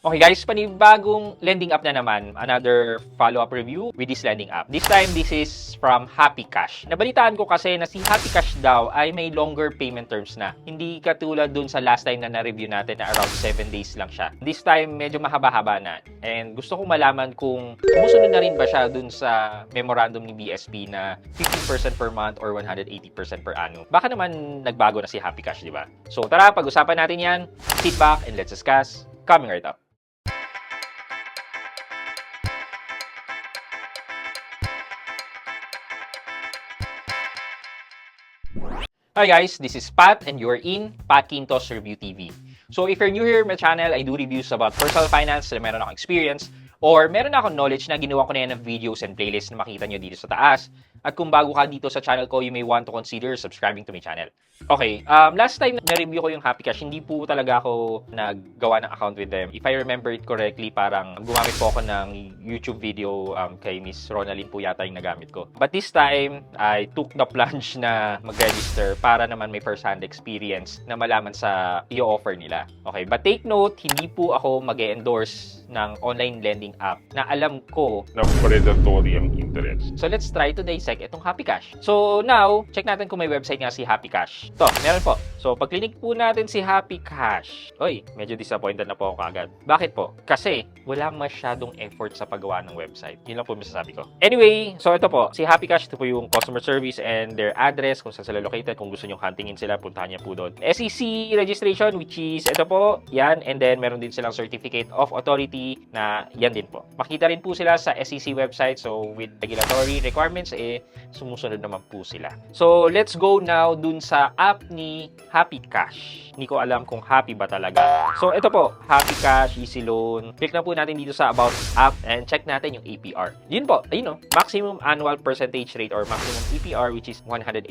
Okay guys, panibagong lending app na naman. Another follow-up review with this lending app. This time, this is from Happy Cash. Nabalitaan ko kasi na si Happy Cash daw ay may longer payment terms na. Hindi katulad dun sa last time na na-review natin na around 7 days lang siya. This time, medyo mahaba-haba na. And gusto kong malaman kung sumusunod na rin ba siya dun sa memorandum ni BSP na 50% per month or 180% per annum. Baka naman nagbago na si Happy Cash, di ba? So tara, pag-usapan natin yan. Sit back and let's discuss. Coming right up. Hi guys, this is Pat and you're in Pat Quintos Review TV. So if you're new here in my channel, I do reviews about personal finance na meron akong experience or meron akong knowledge na ginawa ko na yan ng videos and playlists na makita nyo dito sa taas. At kung bago ka dito sa channel ko, you may want to consider subscribing to my channel. Okay, last time na-review ko yung Happy Cash, hindi po talaga ako naggawa ng account with them. If I remember it correctly, parang gumamit po ako ng YouTube video kay Miss Ronaldin po yata yung nagamit ko. But this time, I took the plunge na mag-register para naman may first-hand experience na malaman sa i-offer nila. Okay, but take note, hindi po ako mag-endorse ng online lending app na alam ko na predatory ang interest. So let's try to dissect itong Happy Cash. So now, check natin kung may website nga si Happy Cash. Ito, meron po. So pag click po natin si Happy Cash, oy, medyo disappointed na po ako agad. Bakit po? Kasi wala masyadong effort sa paggawa ng website. Yun lang po masasabi ko. Anyway, so ito po, si Happy Cash, ito po yung customer service and their address, kung saan sila located, kung gusto nyo huntingin sila, puntahan niya po doon. SEC registration, which is ito po, yan, and then meron din silang certificate of authority na yan din po. Makita rin po sila sa SEC website, so with regulatory requirements, sumusunod naman po sila. So let's go now dun sa app ni Happy Cash. Hindi ko alam kung happy ba talaga. So ito po, Happy Cash, Easy Loan. Click na po natin dito sa About App and check natin yung APR. Yun po, ayun o, maximum annual percentage rate or maximum APR which is 180%.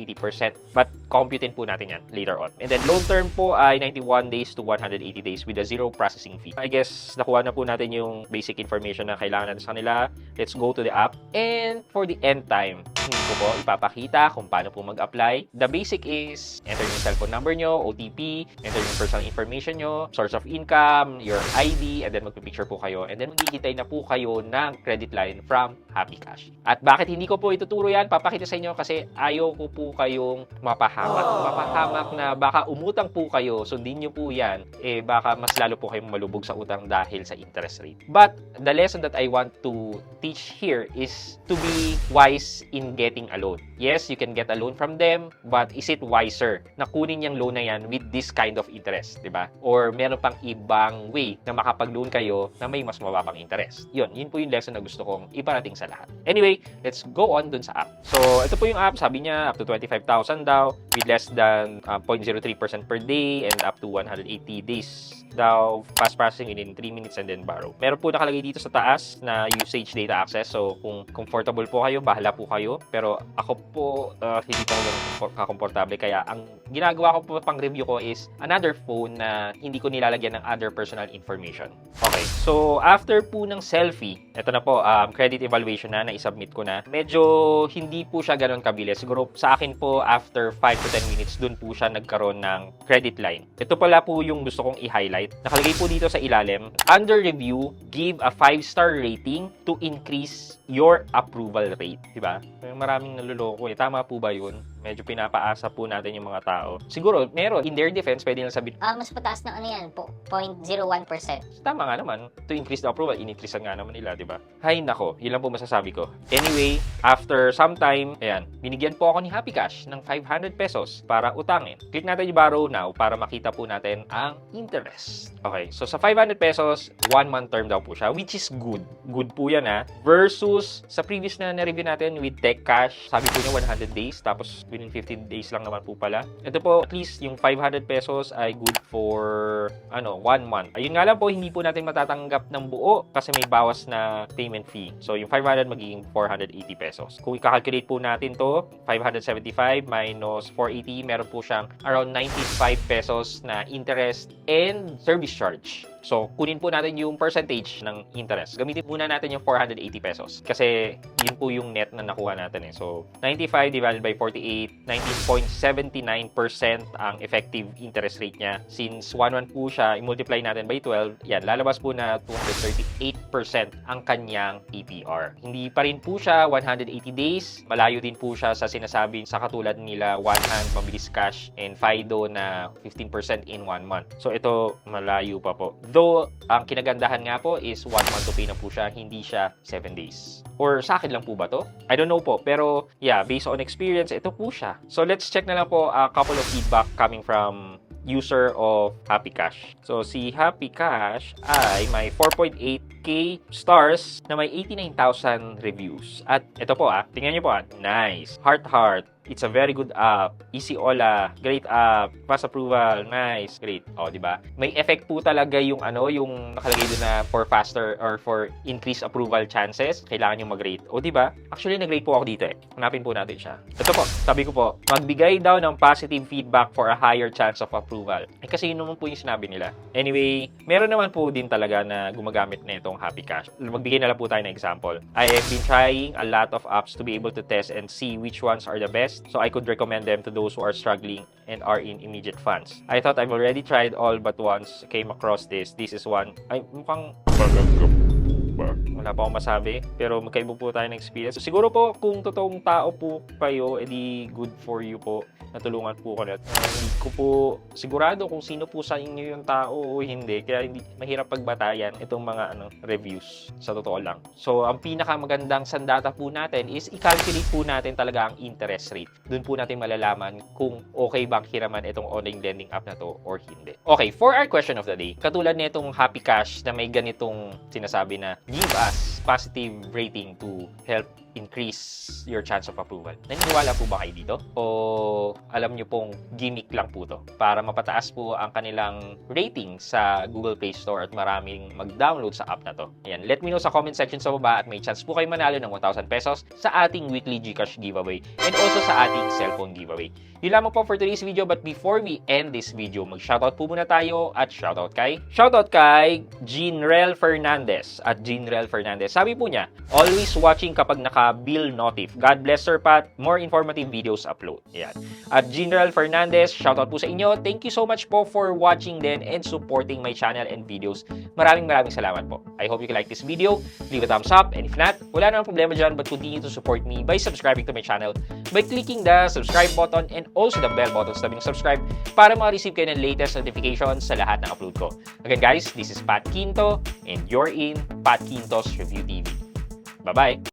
But computin po natin yan later on. And then loan term po ay 91 days to 180 days with a zero processing fee. I guess nakuha na po natin yung basic information na kailangan natin sa kanila. Let's go to the app. And for the end time, hindi ko po ipapakita kung paano po mag-apply. The basic is enter yung cellphone number nyo, OTP, enter yung personal information nyo, source of income, your ID, and then magpipicture po kayo. And then maghihintay na po kayo ng credit line from Happy Cash. At bakit hindi ko po ituturo yan? Papakita sa inyo kasi ayaw ko po kayong mapahamak. Mapahamak na baka umutang po kayo, sundin nyo po yan, baka mas lalo po kayong malubog sa utang dahil sa interest rate. But the lesson that I want to teach here is to be wise in getting a loan. Yes, you can get a loan from them, but is it wiser na kunin yung loan na yan with this kind of interest, di ba? Or meron pang ibang way na makapag-loan kayo na may mas mababang interest. Yun po yung lesson na gusto kong iparating sa lahat. Anyway, let's go on dun sa app. So, ito po yung app, sabi niya up to 25,000 daw with less than 0.03% per day and up to 180 days daw, fast processing within 3 minutes and then borrow. Meron po nakalagay dito sa taas na usage data access. So, kung comfortable po kayo, bahala po kayo. Pero ako po, hindi po ako kakomportable. Kaya, ang ginagawa ko po pang review ko is another phone na hindi ko nilalagyan ng other personal information. Okay. So, after po ng selfie, ito na po, credit evaluation na i-submit ko na. Medyo hindi po siya ganun kabilis. Siguro sa akin po, after 5 to 10 minutes, dun po siya nagkaroon ng credit line. Ito pala po yung gusto kong i-highlight. Nakalagay po dito sa ilalim, under review, give a 5-star rating to increase your approval rate. Diba? Maraming naluloko. Tama po ba yun? Medyo pinapaasa po natin yung mga tao. Siguro, meron. In their defense, pwede lang sabihin, mas pataas ng ano yan, 0.01%. tama nga naman. To increase the approval, in-increasean nga naman nila, di ba? Hay nako, yun lang po masasabi ko. Anyway, after some time, ayan, binigyan po ako ni Happy Cash ng 500 pesos para utangin. Click natin yung borrow now para makita po natin ang interest. Okay, so sa 500 pesos, 1-month term daw po siya, which is good. Good po yan ha. Versus sa previous na na-review natin with Tech Cash, sabi po niya 100 days, tapos within 15 days lang naman po pala. Ito po, at least yung 500 pesos ay good for 1 month. Ayun nga lang po, hindi po natin matatanggap ng buo kasi may bawas na payment fee. So yung 500 magiging 480 pesos. Kung i-calculate po natin to, 575 minus 480, meron po siyang around 95 pesos na interest and service charge. So, kunin po natin yung percentage ng interest. Gamitin muna natin yung 480 pesos. Kasi, yun po yung net na nakuha natin eh. So, 95 divided by 48, 19.79% ang effective interest rate niya. Since 1.1 po siya, i-multiply natin by 12, yan, lalabas po na 238% ang kanyang APR. Hindi pa rin po siya 180 days. Malayo din po siya sa sinasabi sa katulad nila one hand, mabilis cash, and FIDO na 15% in 1 month. So, ito, malayo pa po. Though, ang kinagandahan nga po is 1 month to pay na po siya, hindi siya 7 days. Or sa akin lang po ba to? I don't know po. Pero, yeah, based on experience, ito po siya. So, let's check na lang po a couple of feedback coming from user of Happy Cash. So, si Happy Cash ay may 4.8k stars na may 89,000 reviews. At ito po tingnan nyo po nice. Heart. It's a very good app. Easy Ola. Great app. Fast approval. Nice. Great. O, di ba? May effect po talaga yung yung nakalagay doon na for faster or for increased approval chances. Kailangan yung mag-rate. O, di ba? Actually, nag-rate po ako dito eh. Hanapin po natin siya. Ito po. Sabi ko po, magbigay daw ng positive feedback for a higher chance of approval. Kasi yun naman po yung sinabi nila. Anyway, meron naman po din talaga na gumagamit na itong Happy Cash. Magbigay na lang po tayo ng example. I have been trying a lot of apps to be able to test and see which ones are the best. So I could recommend them to those who are struggling and are in immediate funds. I thought I've already tried all but once came across this. This is one. Ay, mukhang Magagap ba? wala pa akong masabi. Pero magkaiba po tayo ng experience. So, siguro po, kung totoong tao po kayo, edi good for you po. Natulungan po ko na. Hindi ko po sigurado kung sino po sa inyo yung tao o hindi. Kaya hindi, mahirap pagbatayan itong mga reviews. Sa totoo lang. So, ang pinakamagandang sandata po natin is i-calculate po natin talaga ang interest rate. Doon po natin malalaman kung okay bang hiraman itong online lending app na to or hindi. Okay, for our question of the day, katulad nitong Happy Cash na may ganitong sinasabi na give us positive rating to help increase your chance of approval. Naniniwala po ba kayo dito? O alam nyo pong gimmick lang po to para mapataas po ang kanilang rating sa Google Play Store at maraming mag-download sa app na to? Ayan, let me know sa comment section sa baba at may chance po kayo manalo ng 1,000 pesos sa ating weekly GCash giveaway and also sa ating cellphone giveaway. Yun lamang po for today's video, but before we end this video, mag-shoutout po muna tayo at shoutout kay Jeanrel Fernandez at Jeanrel Fernandez. Sabi po niya, always watching kapag naka-bill notif. God bless Sir Pat, more informative videos upload. Yan. At Jeanrel Fernandez, shoutout po sa inyo. Thank you so much po for watching din and supporting my channel and videos. Maraming salamat po. I hope you can like this video. Leave a thumbs up, and if not, wala namang problema dyan, but continue to support me by subscribing to my channel by clicking the subscribe button and also the bell button sa tabing subscribe para ma-receive kayo ng latest notifications sa lahat ng upload ko. Again guys, this is Pat Quinto and you're in Pat Quinto's Review TV. Bye-bye!